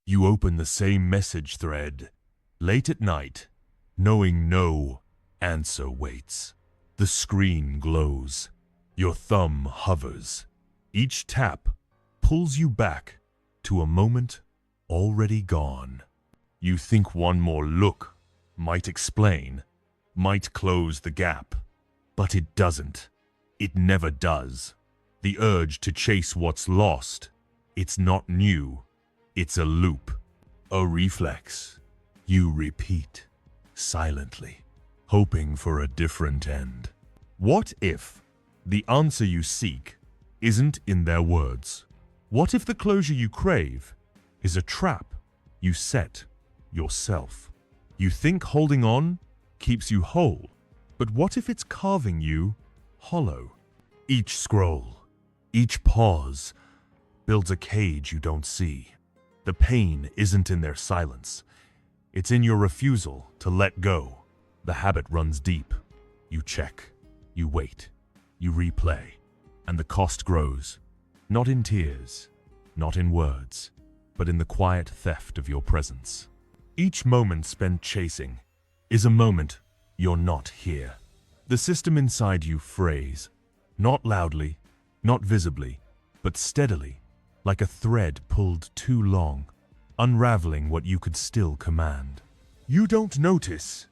You open the same message thread, late at night, knowing no answer waits. The screen glows. Your thumb hovers. Each tap pulls you back to a moment already gone. You think one more look might explain, might close the gap, but it doesn't. It never does. The urge to chase what's lost, it's not new. It's a loop, a reflex. You repeat, silently, hoping for a different end. What if the answer you seek isn't in their words? What if the closure you crave is a trap you set yourself? You think holding on keeps you whole, but what if it's carving you hollow? Each scroll, each pause builds a cage you don't see. The pain isn't in their silence. It's in your refusal to let go. The habit runs deep. You check, you wait, you replay, and the cost grows. Not in tears, not in words, but in the quiet theft of your presence. Each moment spent chasing is a moment you're not here. The system inside you frays, not loudly, not visibly, but steadily, like a thread pulled too long, unraveling what you could still command. You don't notice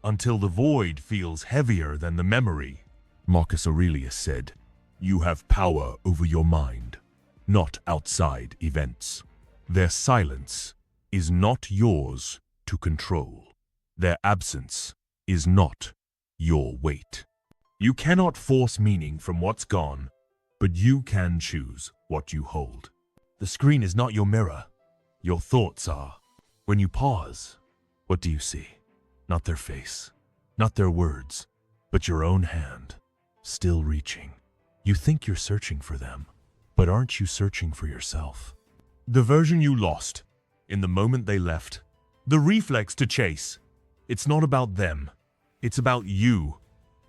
until the void feels heavier than the memory. Marcus Aurelius said, "You have power over your mind, not outside events. Their silence is not yours to control. Their absence is not your weight." You cannot force meaning from what's gone, but you can choose what you hold. The screen is not your mirror. Your thoughts are. When you pause, what do you see? Not their face, not their words, but your own hand, still reaching. You think you're searching for them, but aren't you searching for yourself? The version you lost, in the moment they left, the reflex to chase. It's not about them. It's about you,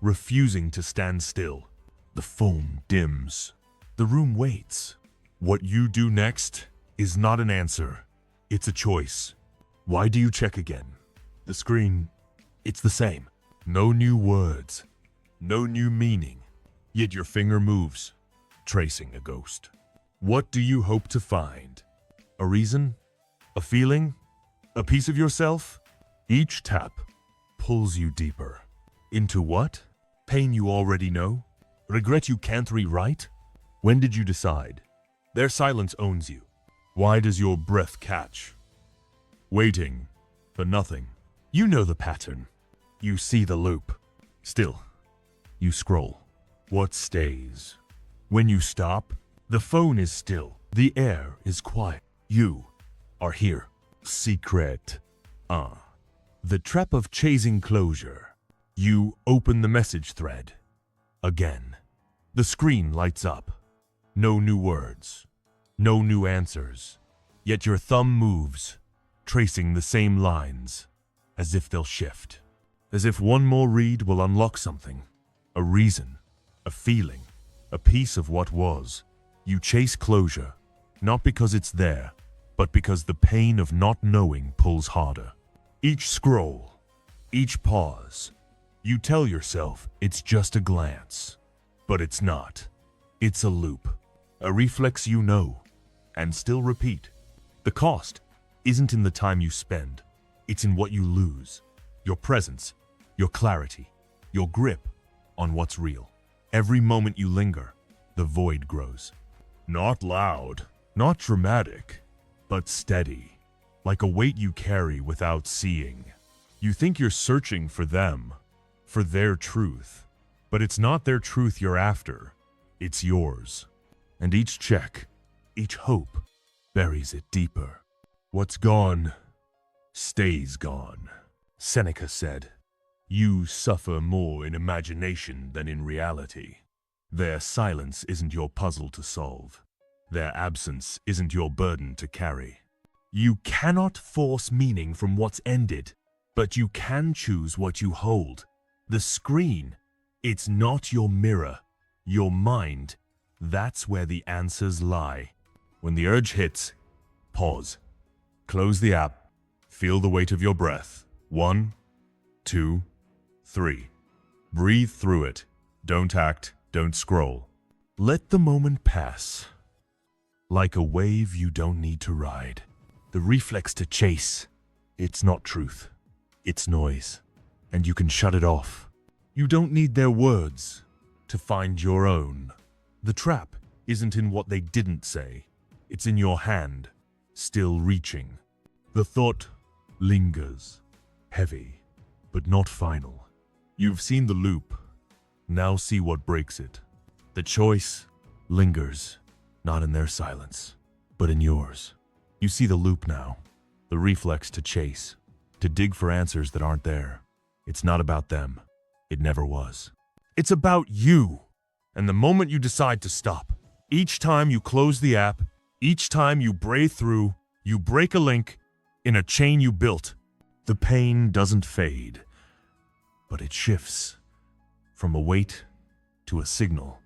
refusing to stand still. The foam dims. The room waits. What you do next is not an answer. It's a choice. Why do you check again? The screen, it's the same. No new words, no new meaning. Yet your finger moves, tracing a ghost. What do you hope to find? A reason? A feeling? A piece of yourself? Each tap pulls you deeper. Into what? Pain you already know? Regret you can't rewrite? When did you decide? Their silence owns you. Why does your breath catch? Waiting for nothing. You know the pattern. You see the loop. Still, you scroll. What stays? When you stop, the phone is still. The air is quiet. You are here. Secret. The trap of chasing closure. You open the message thread. Again. The screen lights up. No new words. No new answers. Yet your thumb moves, tracing the same lines, as if they'll shift. As if one more read will unlock something. A reason. A feeling. A piece of what was. You chase closure, not because it's there, but because the pain of not knowing pulls harder. Each scroll, each pause, you tell yourself it's just a glance. But it's not. It's a loop. A reflex you know, and still repeat. The cost isn't in the time you spend. It's in what you lose. Your presence, your clarity, your grip on what's real. Every moment you linger, the void grows. Not loud, not dramatic, but steady, like a weight you carry without seeing. You think you're searching for them, for their truth, but it's not their truth you're after, it's yours. And each check, each hope, buries it deeper. What's gone, stays gone. Seneca said, "You suffer more in imagination than in reality." Their silence isn't your puzzle to solve. Their absence isn't your burden to carry. You cannot force meaning from what's ended, but you can choose what you hold. The screen, it's not your mirror, your mind. That's where the answers lie. When the urge hits, pause. Close the app. Feel the weight of your breath. 1, 2, 3. Breathe through it. Don't act. Don't scroll. Let the moment pass. Like a wave you don't need to ride. The reflex to chase. It's not truth. It's noise. And you can shut it off. You don't need their words to find your own. The trap isn't in what they didn't say. It's in your hand, still reaching. The thought lingers, heavy, but not final. You've seen the loop. Now see what breaks it. The choice lingers, not in their silence, but in yours. You see the loop now, the reflex to chase, to dig for answers that aren't there. It's not about them. It never was. It's about you. And the moment you decide to stop, each time you close the app, each time you breathe through, you break a link in a chain you built. The pain doesn't fade, but it shifts from a weight to a signal,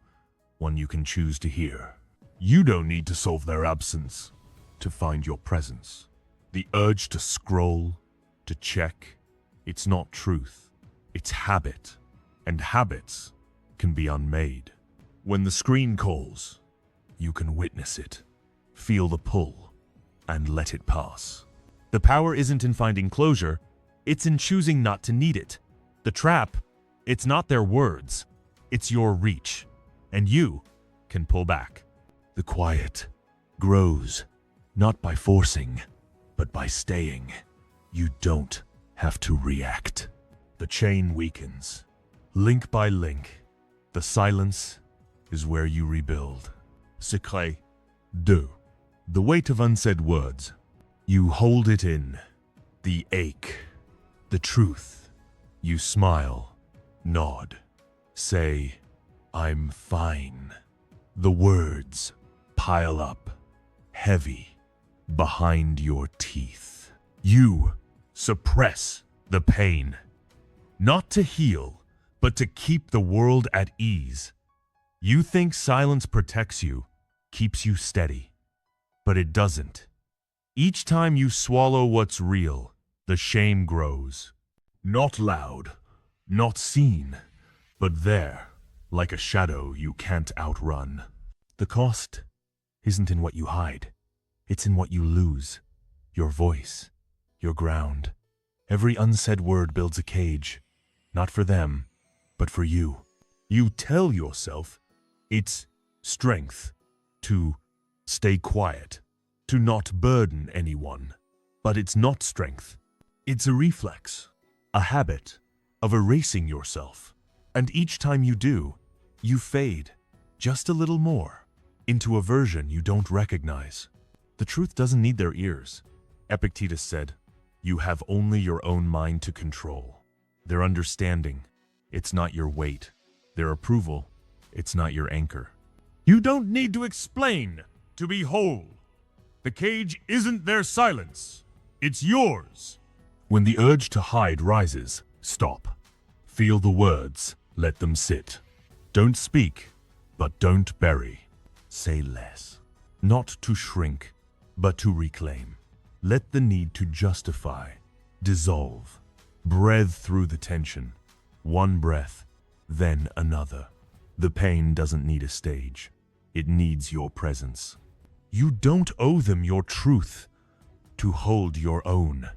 one you can choose to hear. You don't need to solve their absence to find your presence. The urge to scroll, to check, it's not truth, it's habit, and habits can be unmade. When the screen calls, you can witness it, feel the pull, and let it pass. The power isn't in finding closure, it's in choosing not to need it. The trap, it's not their words, it's your reach, and you can pull back. The quiet grows, not by forcing, but by staying. You don't have to react. The chain weakens, link by link. The silence is where you rebuild. Secret 2. The weight of unsaid words. You hold it in. The ache. The truth. You smile, nod, say, I'm fine. The words pile up, heavy, behind your teeth. You suppress the pain. Not to heal, but to keep the world at ease. You think silence protects you, keeps you steady. But it doesn't. Each time you swallow what's real, the shame grows. Not loud, not seen, but there, like a shadow you can't outrun. The cost isn't in what you hide. It's in what you lose. Your voice, your ground. Every unsaid word builds a cage, not for them, but for you. You tell yourself it's strength to stay quiet, to not burden anyone. But it's not strength. It's a reflex, a habit of erasing yourself. And each time you do, you fade just a little more into a version you don't recognize. The truth doesn't need their ears. Epictetus said, you have only your own mind to control. Their understanding, it's not your weight. Their approval, it's not your anchor. You don't need to explain to be whole. The cage isn't their silence. It's yours. When the urge to hide rises, stop. Feel the words, let them sit. Don't speak, but don't bury. Say less. Not to shrink, but to reclaim. Let the need to justify dissolve. Breathe through the tension. One breath, then another. The pain doesn't need a stage. It needs your presence. You don't owe them your truth to hold your own.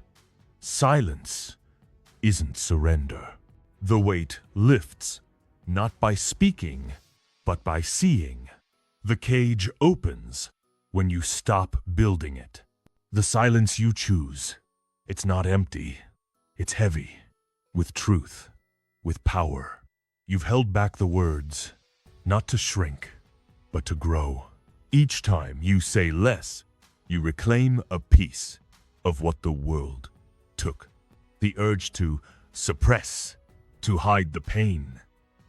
Silence isn't surrender. The weight lifts, not by speaking, but by seeing. The cage opens when you stop building it. The silence you choose, it's not empty. It's heavy, with truth, with power. You've held back the words, not to shrink, but to grow. Each time you say less, you reclaim a piece of what the world took. The urge to suppress, to hide the pain,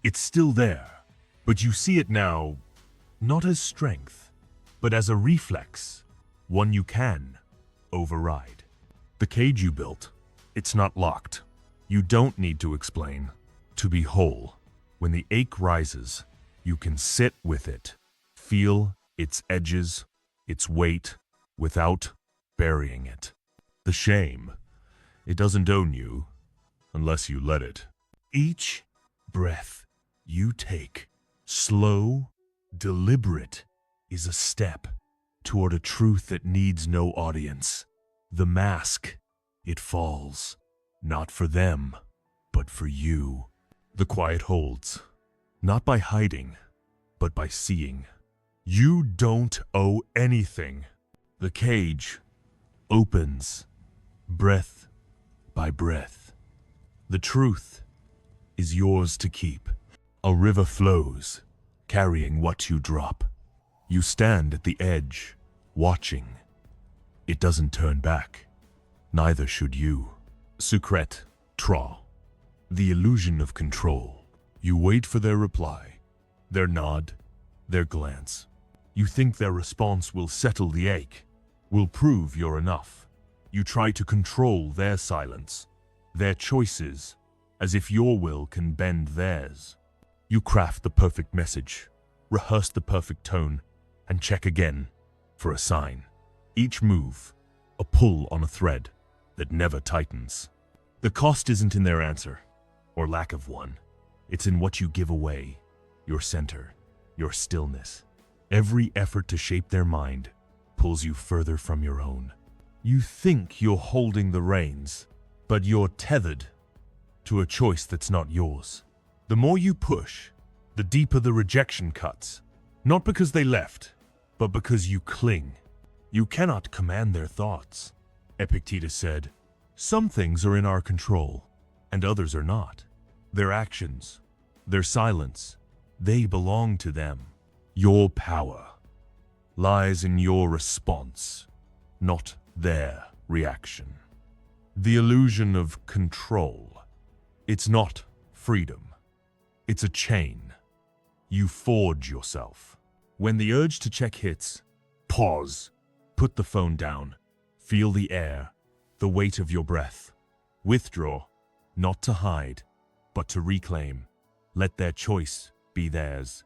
it's still there, but you see it now, not as strength, but as a reflex, one you can override. The cage you built, it's not locked. You don't need to explain. To be whole, when the ache rises, you can sit with it, feel its edges, its weight, without burying it. The shame, it doesn't own you unless you let it. Each breath you take, slow, deliberate, is a step toward a truth that needs no audience. The mask, it falls, not for them, but for you. The quiet holds, not by hiding, but by seeing. You don't owe anything. The cage opens, breath by breath. The truth is yours to keep. A river flows, carrying what you drop. You stand at the edge, watching. It doesn't turn back. Neither should you. Secret, tra. The illusion of control. You wait for their reply, their nod, their glance. You think their response will settle the ache, will prove you're enough. You try to control their silence, their choices, as if your will can bend theirs. You craft the perfect message, rehearse the perfect tone, and check again for a sign. Each move, a pull on a thread that never tightens. The cost isn't in their answer, or lack of one. It's in what you give away, your center, your stillness. Every effort to shape their mind pulls you further from your own. You think you're holding the reins, but you're tethered to a choice that's not yours. The more you push, the deeper the rejection cuts. Not because they left, but because you cling. You cannot command their thoughts. Epictetus said, "Some things are in our control, and others are not. Their actions, their silence, they belong to them. Your power lies in your response, not their reaction." The illusion of control. It's not freedom. It's a chain. You forge yourself. When the urge to check hits, pause. Put the phone down. Feel the air, the weight of your breath. Withdraw, not to hide, but to reclaim. Let their choice be theirs.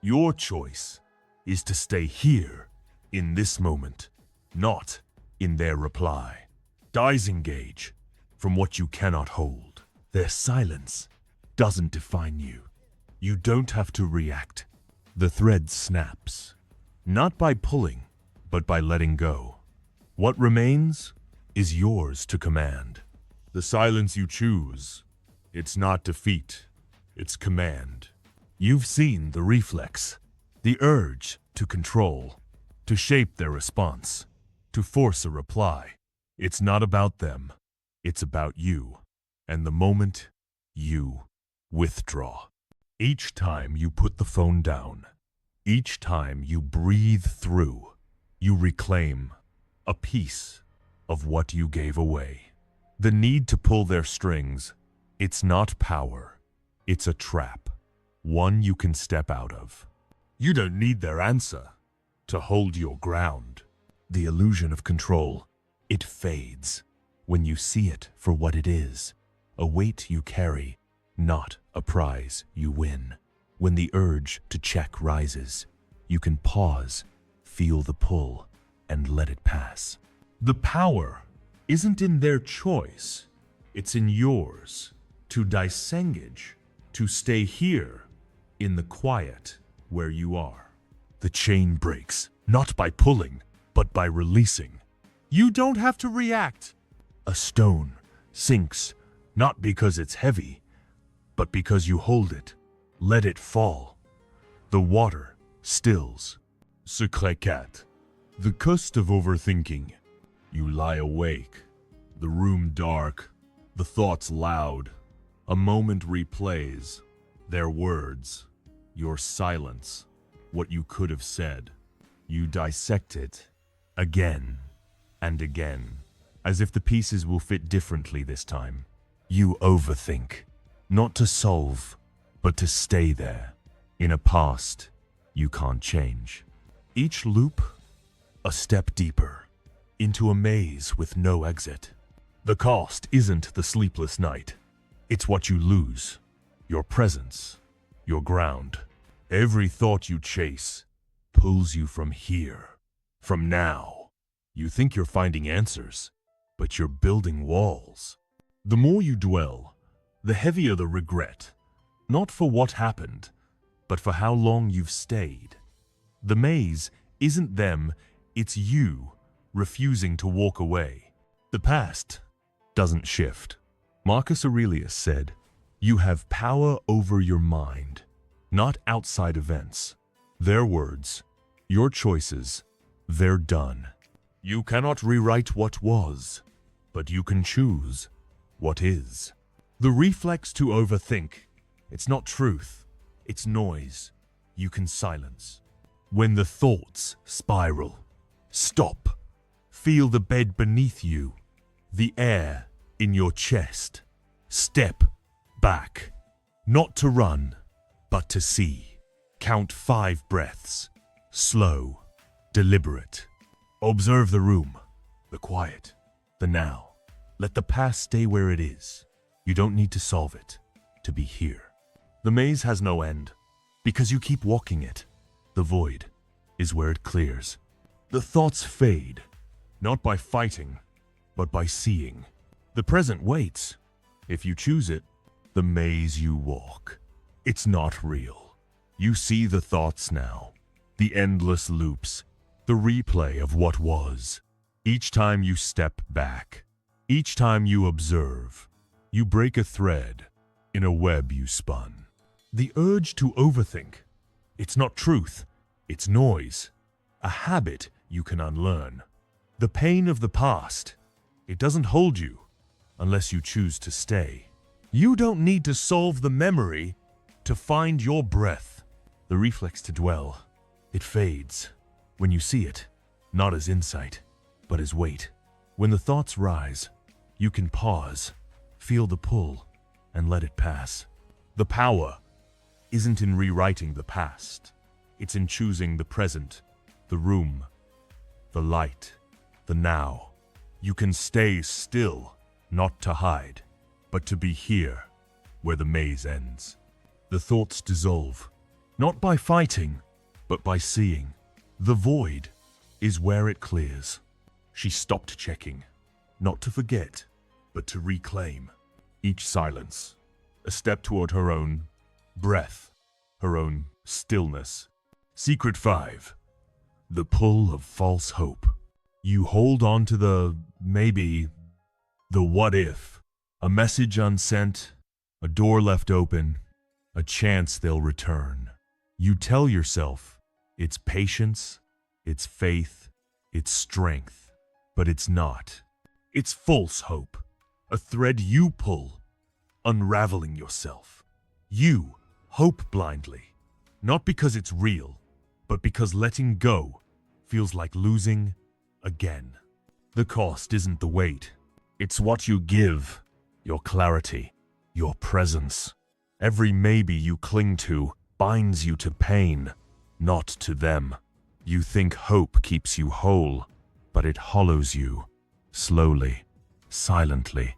Your choice is to stay here, in this moment, not in their reply. Disengage from what you cannot hold. Their silence doesn't define you. You don't have to react. The thread snaps, not by pulling, but by letting go. What remains is yours to command. The silence you choose, it's not defeat, it's command. You've seen the reflex, the urge to control, to shape their response, to force a reply. It's not about them, it's about you. And the moment you withdraw. Each time you put the phone down, each time you breathe through, you reclaim a piece of what you gave away. The need to pull their strings, it's not power, it's a trap, one you can step out of. You don't need their answer to hold your ground. The illusion of control, it fades when you see it for what it is, a weight you carry, not a prize you win. When the urge to check rises, you can pause, feel the pull, and let it pass. The power isn't in their choice, it's in yours. To disengage, to stay here, in the quiet where you are. The chain breaks, not by pulling, but by releasing. You don't have to react. A stone sinks, not because it's heavy, but because you hold it. Let it fall. The water stills. Secret cat. The cost of overthinking. You lie awake, the room dark, the thoughts loud. A moment replays, their words, your silence, what you could have said. You dissect it, again and again, as if the pieces will fit differently this time. You overthink, not to solve, but to stay there, in a past you can't change. Each loop, a step deeper, into a maze with no exit. The cost isn't the sleepless night. It's what you lose, your presence, your ground. Every thought you chase pulls you from here, from now. You think you're finding answers, but you're building walls. The more you dwell, the heavier the regret, not for what happened, but for how long you've stayed. The maze isn't them, it's you refusing to walk away. The past doesn't shift. Marcus Aurelius said, "You have power over your mind, not outside events." Their words, your choices, they're done. You cannot rewrite what was, but you can choose what is. The reflex to overthink, it's not truth, it's noise you can silence. When the thoughts spiral, stop. Feel the bed beneath you, the air in your chest. Step back, not to run, but to see. Count 5 breaths, slow, deliberate. Observe the room, the quiet, the now. Let the past stay where it is. You don't need to solve it to be here. The maze has no end, because you keep walking it. The void is where it clears. The thoughts fade, not by fighting, but by seeing. The present waits. If you choose it, the maze you walk, it's not real. You see the thoughts now, the endless loops, the replay of what was. Each time you step back, each time you observe, you break a thread in a web you spun. The urge to overthink, it's not truth, it's noise, a habit you can unlearn. The pain of the past, it doesn't hold you unless you choose to stay. You don't need to solve the memory to find your breath. The reflex to dwell, it fades when you see it, not as insight, but as weight. When the thoughts rise, you can pause, feel the pull, and let it pass. The power isn't in rewriting the past. It's in choosing the present, the room, the light, the now. You can stay still, not to hide, but to be here, where the maze ends. The thoughts dissolve, not by fighting, but by seeing. The void is where it clears. She stopped checking, not to forget, but to reclaim. Each silence, a step toward her own breath, her own stillness. Secret 5. The pull of false hope. You hold on to the maybe, the what if, a message unsent, a door left open, a chance they'll return. You tell yourself it's patience, it's faith, it's strength, but it's not. It's false hope, a thread you pull, unraveling yourself. You hope blindly, not because it's real, but because letting go feels like losing again. The cost isn't the weight, it's what you give, your clarity, your presence. Every maybe you cling to binds you to pain, not to them. You think hope keeps you whole, but it hollows you, slowly, silently.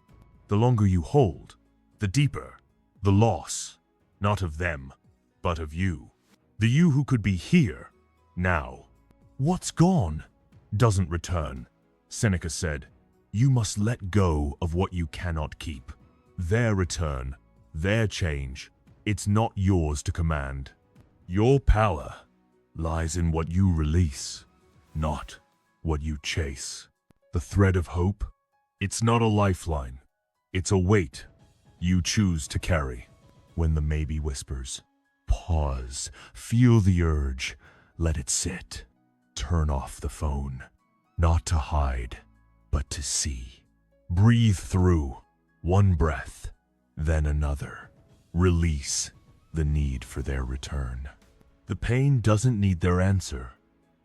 The longer you hold, the deeper the loss, not of them, but of you. The you who could be here, now. What's gone doesn't return. Seneca said, you must let go of what you cannot keep. Their return, their change, it's not yours to command. Your power lies in what you release, not what you chase. The thread of hope, it's not a lifeline, it's a weight you choose to carry. When the maybe whispers, pause, feel the urge, let it sit. Turn off the phone, not to hide, but to see. Breathe through, one breath, then another. Release the need for their return. The pain doesn't need their answer.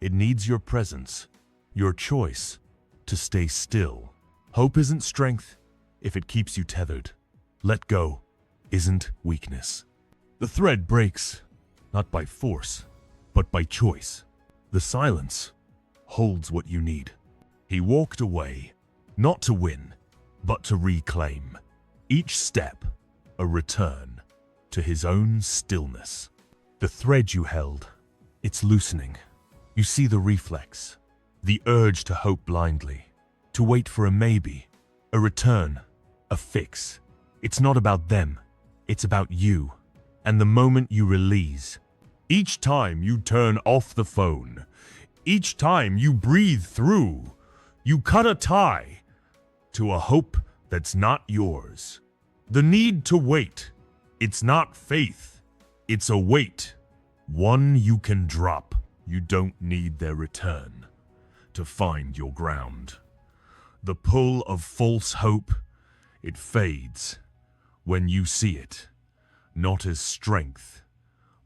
It needs your presence, your choice to stay still. Hope isn't strength if it keeps you tethered. Let go isn't weakness. The thread breaks, not by force, but by choice. The silence holds what you need. He walked away, not to win, but to reclaim. Each step, a return to his own stillness. The thread you held, it's loosening. You see the reflex, the urge to hope blindly, to wait for a maybe, a return, a fix. It's not about them, it's about you. And the moment you release, each time you turn off the phone, each time you breathe through, you cut a tie to a hope that's not yours. The need to wait, it's not faith, it's a weight, one you can drop. You don't need their return to find your ground. The pull of false hope, it fades when you see it, not as strength,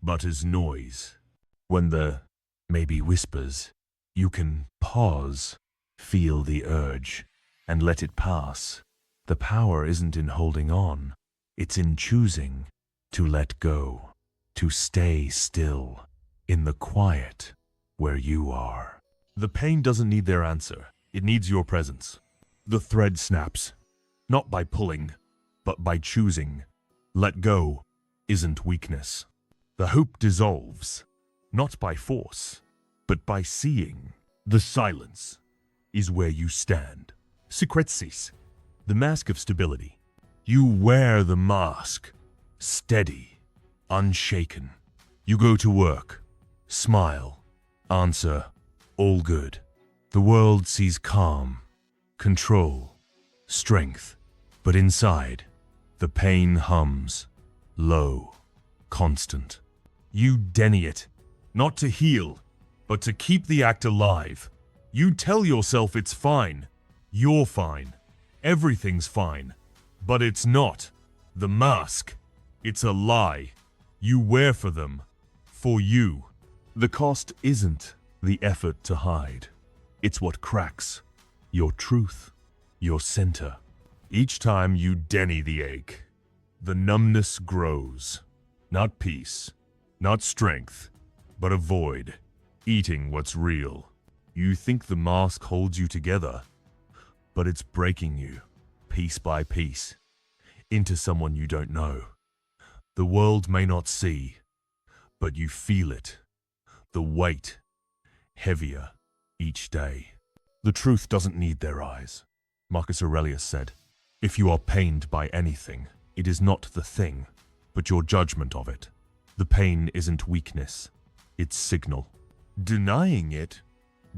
but as noise. When the maybe whispers, you can pause, feel the urge, and let it pass. The power isn't in holding on, it's in choosing to let go, to stay still, in the quiet where you are. The pain doesn't need their answer, it needs your presence. The thread snaps, not by pulling, but by choosing. Let go isn't weakness. The hope dissolves, not by force, but by seeing. The silence is where you stand. Secretsis, the mask of stability. You wear the mask, steady, unshaken. You go to work, smile, answer, all good. The world sees calm, control, strength, but inside, the pain hums, low, constant. You denny it, not to heal, but to keep the act alive. You tell yourself it's fine, you're fine, everything's fine, but it's not. The mask, it's a lie you wear for them, for you. The cost isn't the effort to hide. It's what cracks your truth, your center. Each time you denny the ache, the numbness grows. Not peace, not strength, but a void, eating what's real. You think the mask holds you together, but it's breaking you, piece by piece, into someone you don't know. The world may not see, but you feel it. The weight, heavier each day. The truth doesn't need their eyes. Marcus Aurelius said, "If you are pained by anything, it is not the thing, but your judgment of it. The pain isn't weakness, it's signal. Denying it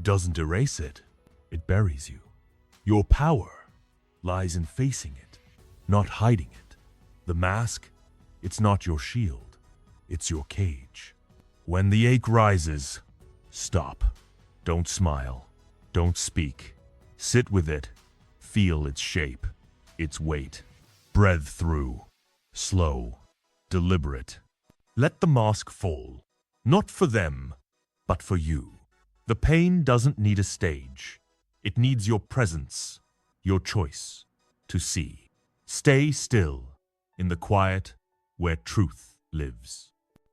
doesn't erase it, it buries you. Your power lies in facing it, not hiding it. The mask, it's not your shield, it's your cage. When the ache rises, stop. Don't smile, don't speak. Sit with it, feel its shape, its weight. Breathe through, slow, deliberate. Let the mask fall, not for them, but for you. The pain doesn't need a stage. It needs your presence, your choice, to see. Stay still, in the quiet where truth lives.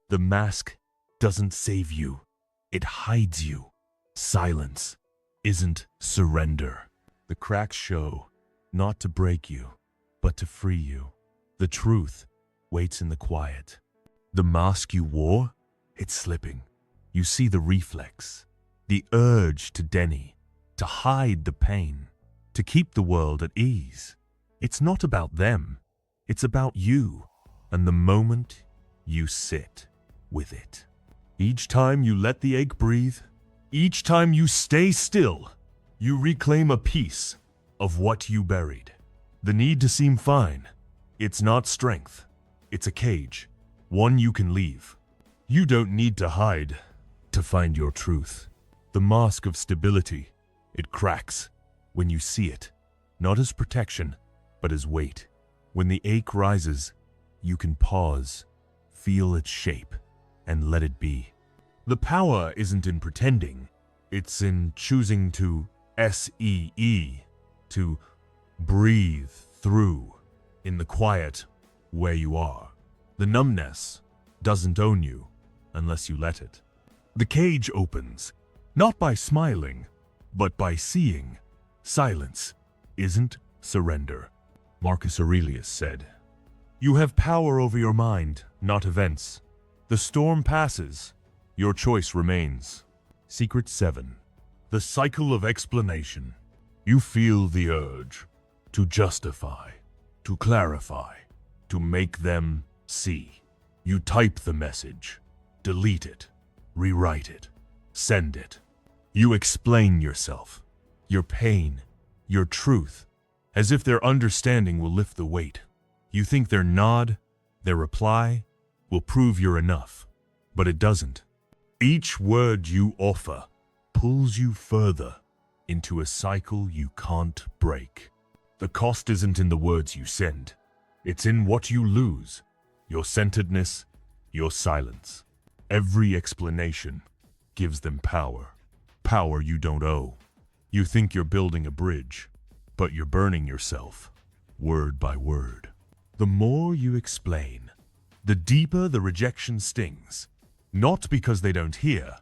The mask doesn't save you, it hides you. Silence isn't surrender. The cracks show, not to break you, but to free you. The truth waits in the quiet. The mask you wore, it's slipping. You see the reflex, the urge to denny, to hide the pain, to keep the world at ease. It's not about them, it's about you, and the moment you sit with it. Each time you let the ache breathe, each time you stay still, you reclaim a piece of what you buried. The need to seem fine, it's not strength, it's a cage, one you can leave. You don't need to hide to find your truth. The mask of stability, it cracks when you see it, not as protection, but as weight. When the ache rises, you can pause, feel its shape, and let it be. The power isn't in pretending, it's in choosing to SEE, to breathe through in the quiet where you are. The numbness doesn't own you unless you let it. The cage opens, not by smiling, but by seeing. Silence isn't surrender. Marcus Aurelius said, "You have power over your mind, not events. The storm passes, your choice remains." Secret 7. The cycle of explanation. You feel the urge to justify, to clarify, to make them see. You type the message, delete it, rewrite it, send it. You explain yourself, your pain, your truth, as if their understanding will lift the weight. You think their nod, their reply, will prove you're enough, but it doesn't. Each word you offer pulls you further into a cycle you can't break. The cost isn't in the words you send, it's in what you lose, your centeredness, your silence. Every explanation gives them power, power you don't owe. You think you're building a bridge, but you're burning yourself, word by word. The more you explain, the deeper the rejection stings, not because they don't hear,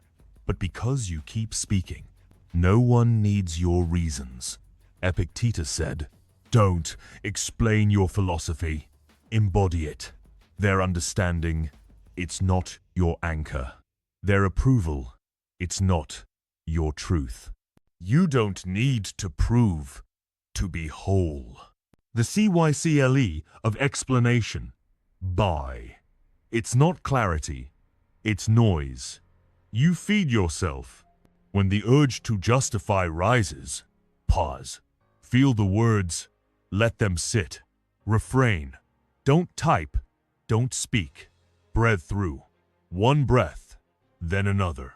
but because you keep speaking. No one needs your reasons. Epictetus said, "Don't explain your philosophy, embody it." Their understanding, it's not your anchor. Their approval, it's not your truth. You don't need to prove to be whole. The CYCLE of explanation, by. It's not clarity, it's noise. You feed yourself. When the urge to justify rises, pause. Feel the words, let them sit. Refrain. Don't type, don't speak. Breathe through. One breath, then another.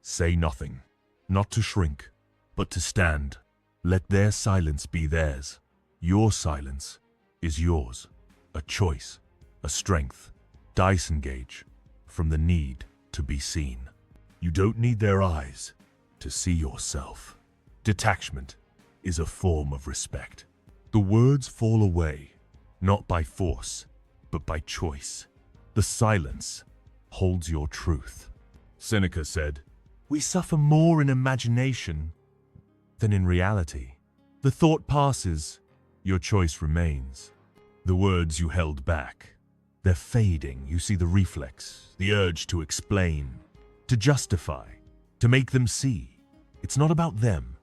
Say nothing, not to shrink, but to stand. Let their silence be theirs. Your silence is yours. A choice, a strength. Disengage from the need to be seen. You don't need their eyes to see yourself. Detachment is a form of respect. The words fall away, not by force, but by choice. The silence holds your truth. Seneca said, "We suffer more in imagination than in reality." The thought passes, your choice remains. The words you held back, they're fading. You see the reflex, the urge to explain, to justify, to make them see. It's not about them,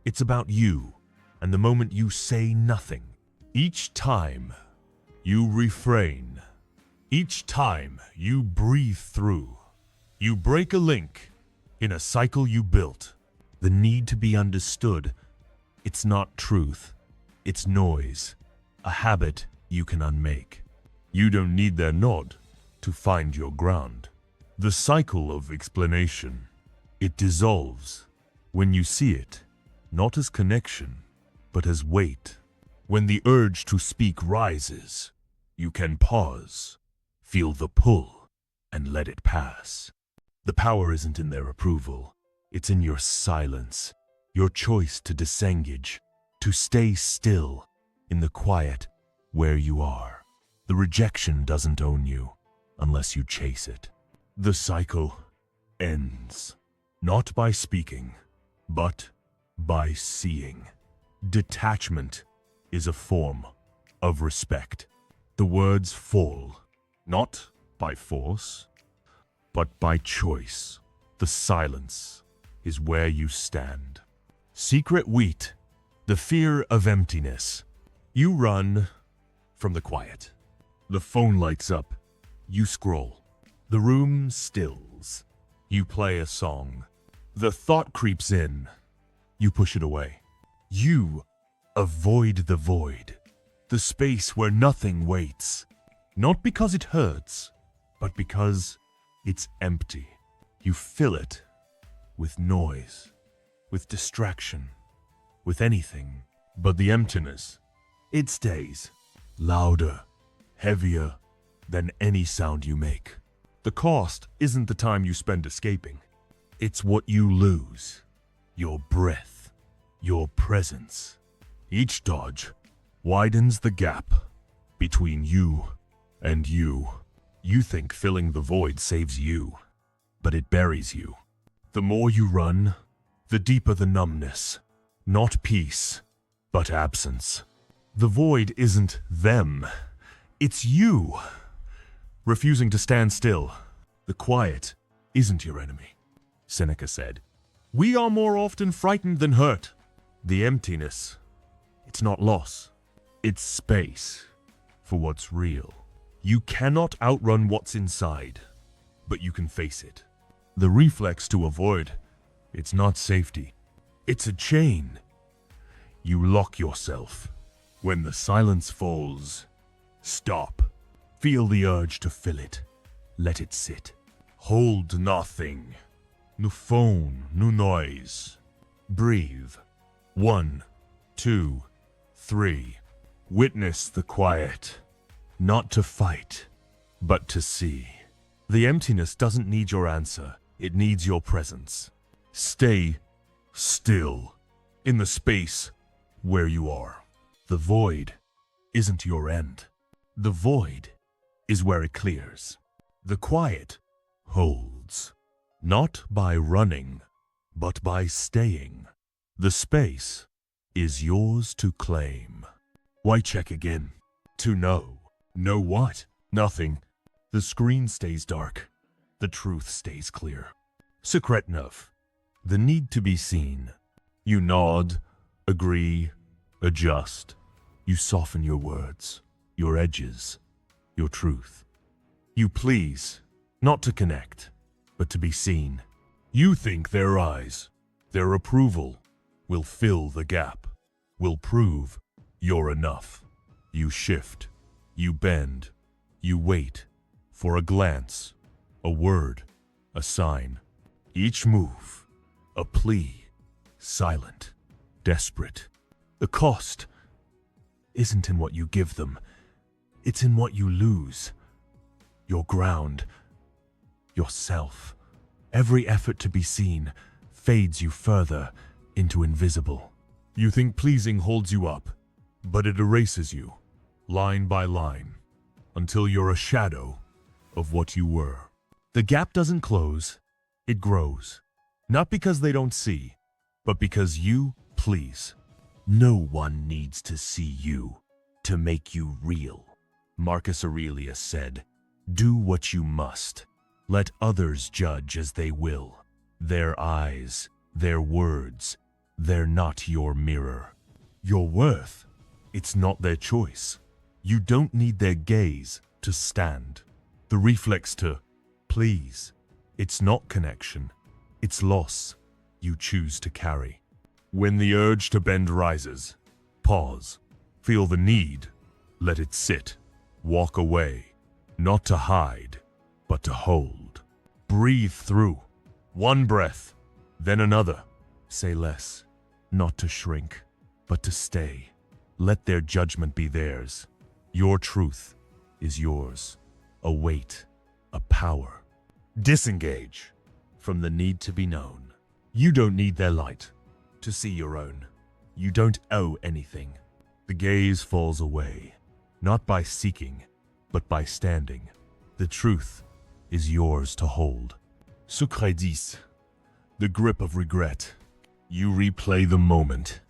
it's about you. And the moment you say nothing, each time you refrain, each time you breathe through, you break a link in a cycle you built. The need to be understood, it's not truth, it's noise, a habit you can unmake. You don't need their nod to find your ground. The cycle of explanation, it dissolves when you see it, not as connection, but as weight. When the urge to speak rises, you can pause, feel the pull, and let it pass. The power isn't in their approval, it's in your silence, your choice to disengage, to stay still in the quiet where you are. The rejection doesn't own you unless you chase it. The cycle ends, not by speaking, but by seeing. Detachment is a form of respect. The words fall, not by force, but by choice. The silence is where you stand. Secret wheat, the fear of emptiness. You run from the quiet. The phone lights up. You scroll. The room stills. You play a song. The thought creeps in. You push it away. You avoid the void, the space where nothing waits. Not because it hurts, but because it's empty. You fill it with noise, with distraction, with anything. But the emptiness, it stays louder, heavier than any sound you make. The cost isn't the time you spend escaping. It's what you lose. Your breath, your presence. Each dodge widens the gap between you and you. You think filling the void saves you, but it buries you. The more you run, the deeper the numbness. Not peace, but absence. The void isn't them, it's you. Refusing to stand still. The quiet isn't your enemy. Seneca said, "We are more often frightened than hurt. The emptiness, it's not loss. It's space for what's real. You cannot outrun what's inside, but you can face it. The reflex to avoid, it's not safety. It's a chain. You lock yourself. When the silence falls, stop. Feel the urge to fill it. Let it sit. Hold nothing. No phone, no noise. Breathe. 1, 2, 3. Witness the quiet. Not to fight, but to see. The emptiness doesn't need your answer. It needs your presence. Stay still in the space where you are. The void isn't your end. The void is where it clears. The quiet holds, not by running, but by staying. The space is yours to claim. Why check again? To know. Know what? Nothing. The screen stays dark. The truth stays clear. Secretnov. The need to be seen. You nod, agree, adjust. You soften your words, your edges, your truth. You please, not to connect, but to be seen. You think their eyes, their approval, will fill the gap, will prove you're enough. You shift, you bend, you wait for a glance, a word, a sign. Each move, a plea, silent, desperate. The cost isn't in what you give them, it's in what you lose. Your ground, yourself. Every effort to be seen fades you further into invisible. You think pleasing holds you up, but it erases you, line by line, until you're a shadow of what you were. The gap doesn't close, it grows. Not because they don't see, but because you please. No one needs to see you to make you real. Marcus Aurelius said, "Do what you must. Let others judge as they will. Their eyes, their words, they're not your mirror. Your worth, it's not their choice. You don't need their gaze to stand. The reflex to please, it's not connection, it's loss you choose to carry. When the urge to bend rises, pause, feel the need, let it sit, walk away, not to hide, but to hold. Breathe through, one breath, then another. Say less, not to shrink, but to stay. Let their judgment be theirs. Your truth is yours. A weight, a power. Disengage from the need to be known. You don't need their light to see your own. You don't owe anything. The gaze falls away, not by seeking, but by standing. The truth is yours to hold. Secret, the grip of regret. You replay the moment,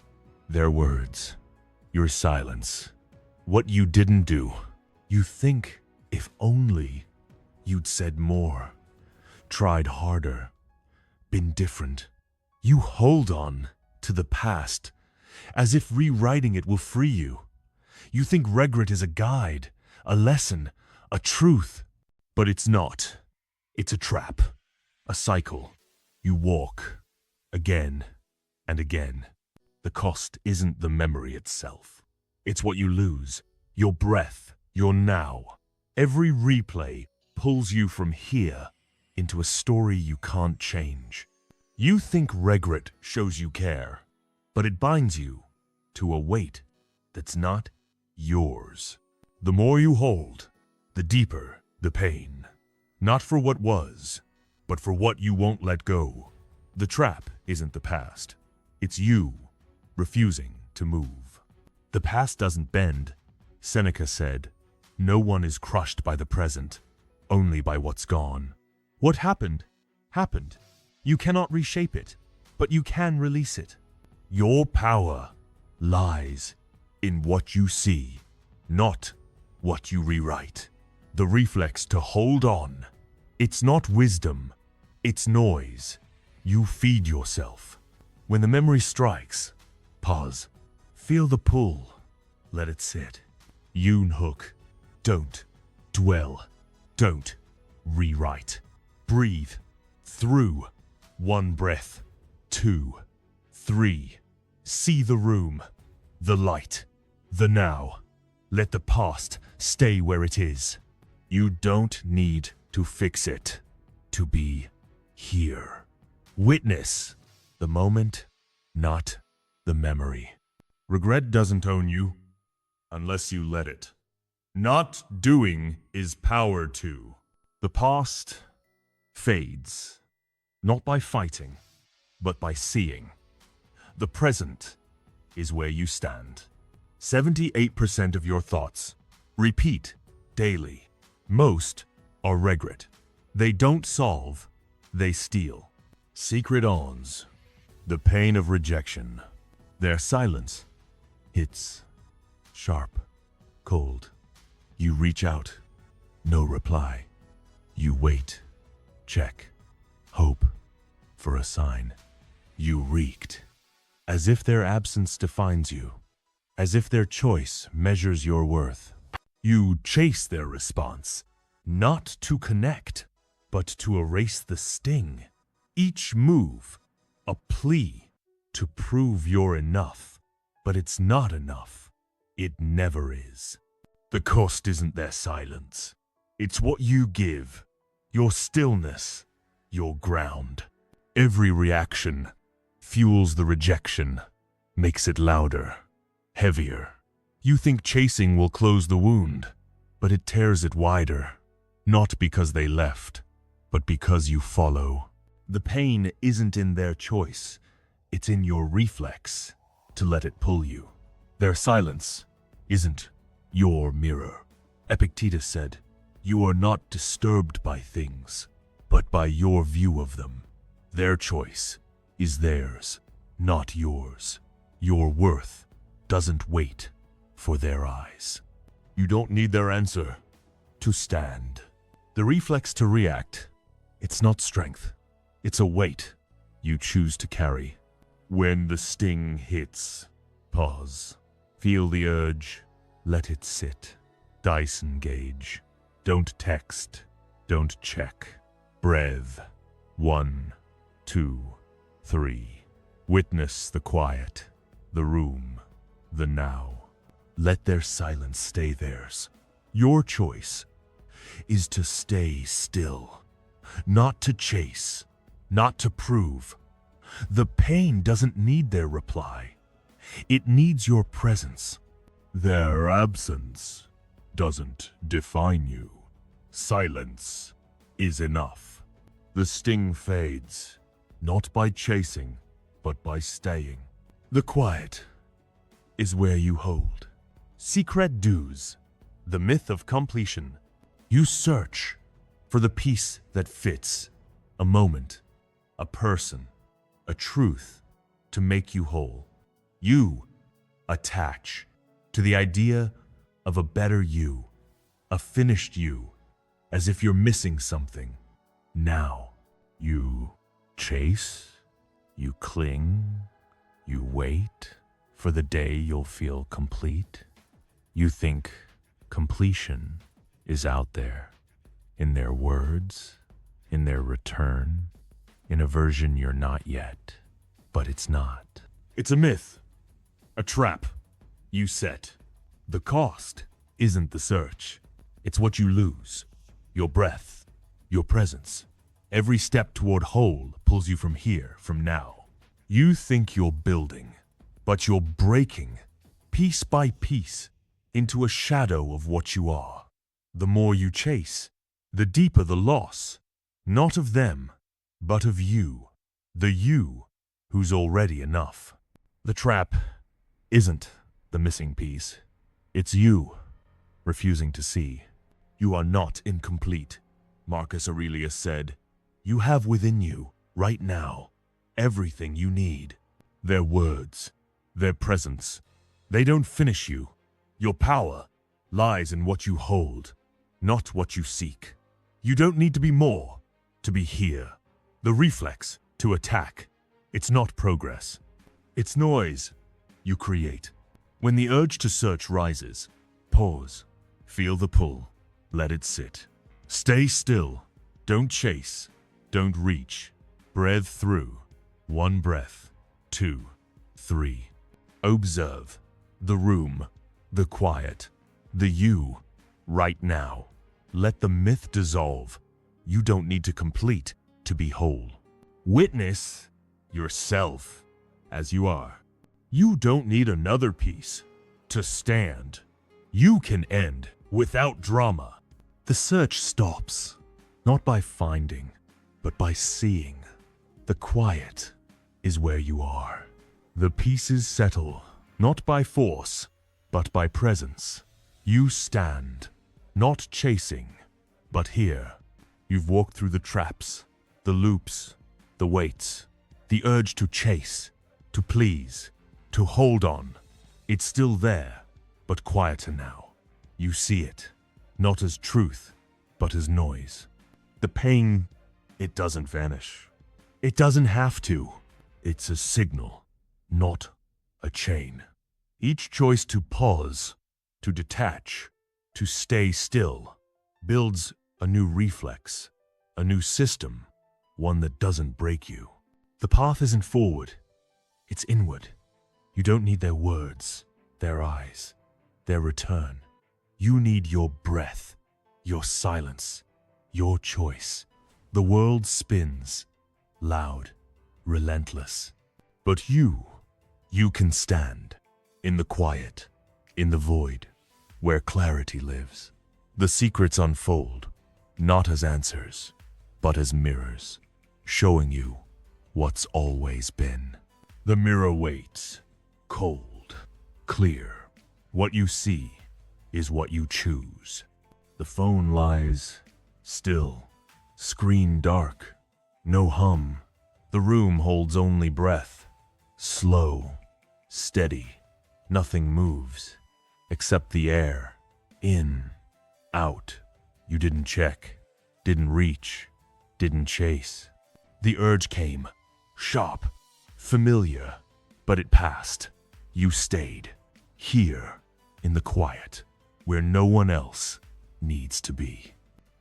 their words, your silence, what you didn't do. You think, if only you'd said more, tried harder, been different. You hold on to the past as if rewriting it will free you. You think regret is a guide, a lesson, a truth, but it's not. It's a trap, a cycle. You walk again and again. The cost isn't the memory itself. It's what you lose, your breath, your now. Every replay pulls you from here into a story you can't change. You think regret shows you care, but it binds you to a weight that's not yours. The more you hold, the deeper the pain. Not for what was, but for what you won't let go. The trap isn't the past. It's you refusing to move. The past doesn't bend. Seneca said, "No one is crushed by the present, only by what's gone." What happened, happened. You cannot reshape it, but you can release it. Your power lies in what you see, not what you rewrite. The reflex to hold on. It's not wisdom, it's noise. You feed yourself. When the memory strikes, Pause. Feel the pull. Let it sit. Yoon hook. Don't dwell. Don't rewrite. Breathe through. 1 breath. 2, 3. See the room, the light, the now. Let the past stay where it is. You don't need to fix it to be here. Witness the moment, not the memory. Regret doesn't own you unless you let it. Not doing is power too. The past fades, not by fighting, but by seeing. The present is where you stand. 78% of your thoughts repeat daily. Most are regret. They don't solve, they steal. Secret awns, the pain of rejection. Their silence hits sharp, cold. You reach out, no reply. You wait, check, hope for a sign. You reeked, as if their absence defines you, as if their choice measures your worth. You chase their response, not to connect, but to erase the sting. Each move, a plea to prove you're enough, but it's not enough. It never is. The cost isn't their silence. It's what you give, your stillness, your ground. Every reaction fuels the rejection, makes it louder, heavier. You think chasing will close the wound, but it tears it wider. Not because they left, but because you follow. The pain isn't in their choice, it's in your reflex to let it pull you. Their silence isn't your mirror. Epictetus said, "You are not disturbed by things, but by your view of them." Their choice is theirs, not yours. Your worth doesn't wait for their eyes. You don't need their answer to stand. The reflex to react, it's not strength. It's a weight you choose to carry. When the sting hits, pause. Feel the urge, let it sit. Dyson gauge. Don't text, don't check. Breathe. 1, 2, 3. Witness the quiet, the room, the now. Let their silence stay theirs. Your choice is to stay still, not to chase, not to prove. The pain doesn't need their reply. It needs your presence. Their absence doesn't define you. Silence is enough. The sting fades, not by chasing, but by staying. The quiet is where you hold. Secret dues, the myth of completion. You search for the piece that fits, a moment, a person, a truth to make you whole. You attach to the idea of a better you, a finished you, as if you're missing something. Now, you chase, you cling, you wait for the day you'll feel complete. You think completion is out there, in their words, in their return, in a version you're not yet, but it's not. It's a myth, a trap you set. The cost isn't the search, it's what you lose. Your breath, your presence. Every step toward whole pulls you from here, from now. You think you're building, but you're breaking, piece by piece, into a shadow of what you are. The more you chase, the deeper the loss, not of them, but of you, the you who's already enough. The trap isn't the missing piece. It's you, refusing to see. You are not incomplete, Marcus Aurelius said. You have within you, right now, everything you need. Their words, their presence, they don't finish you. Your power lies in what you hold, not what you seek. You don't need to be more to be here. The reflex to attack, it's not progress. It's noise, you create. When the urge to search rises, pause, feel the pull, let it sit. Stay still, don't chase, don't reach. Breathe through, 1 breath, 2, 3. Observe the room, the quiet, the you, right now. Let the myth dissolve. You don't need to complete to be whole. Witness yourself as you are. You don't need another piece to stand. You can end without drama. The search stops, not by finding, but by seeing. The quiet is where you are. The pieces settle, not by force, but by presence. You stand, not chasing, but here. You've walked through the traps, the loops, the weights, the urge to chase, to please, to hold on. It's still there, but quieter now. You see it, not as truth, but as noise. The pain, it doesn't vanish. It doesn't have to. It's a signal, not a chain. Each choice to pause, to detach, to stay still, builds a new reflex, a new system, one that doesn't break you. The path isn't forward, it's inward. You don't need their words, their eyes, their return. You need your breath, your silence, your choice. The world spins, loud, relentless. But you can stand in the quiet, in the void, where clarity lives. The secrets unfold, not as answers, but as mirrors, showing you what's always been. The mirror waits, cold, clear. What you see is what you choose. The phone lies still, screen dark, no hum. The room holds only breath, slow, steady. Nothing moves, except the air, in, out. You didn't check, didn't reach, didn't chase. The urge came, sharp, familiar, but it passed. You stayed, here, in the quiet, where no one else needs to be.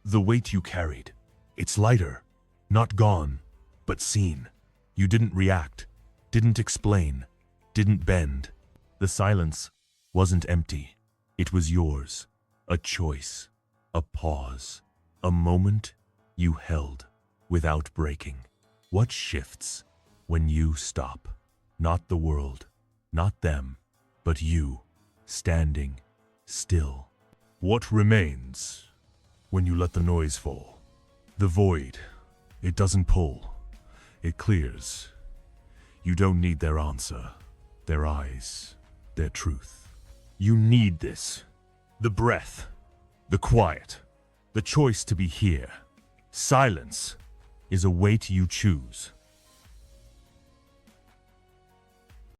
The weight you carried, it's lighter, not gone, but seen. You didn't react, didn't explain, didn't bend. The silence wasn't empty. It was yours, a choice, a pause, a moment you held without breaking. What shifts when you stop? Not the world, not them, but you, standing still. What remains when you let the noise fall? The void, it doesn't pull, it clears. You don't need their answer, their eyes, their truth. You need this. The breath, the quiet, the choice to be here. Silence is a weight you choose.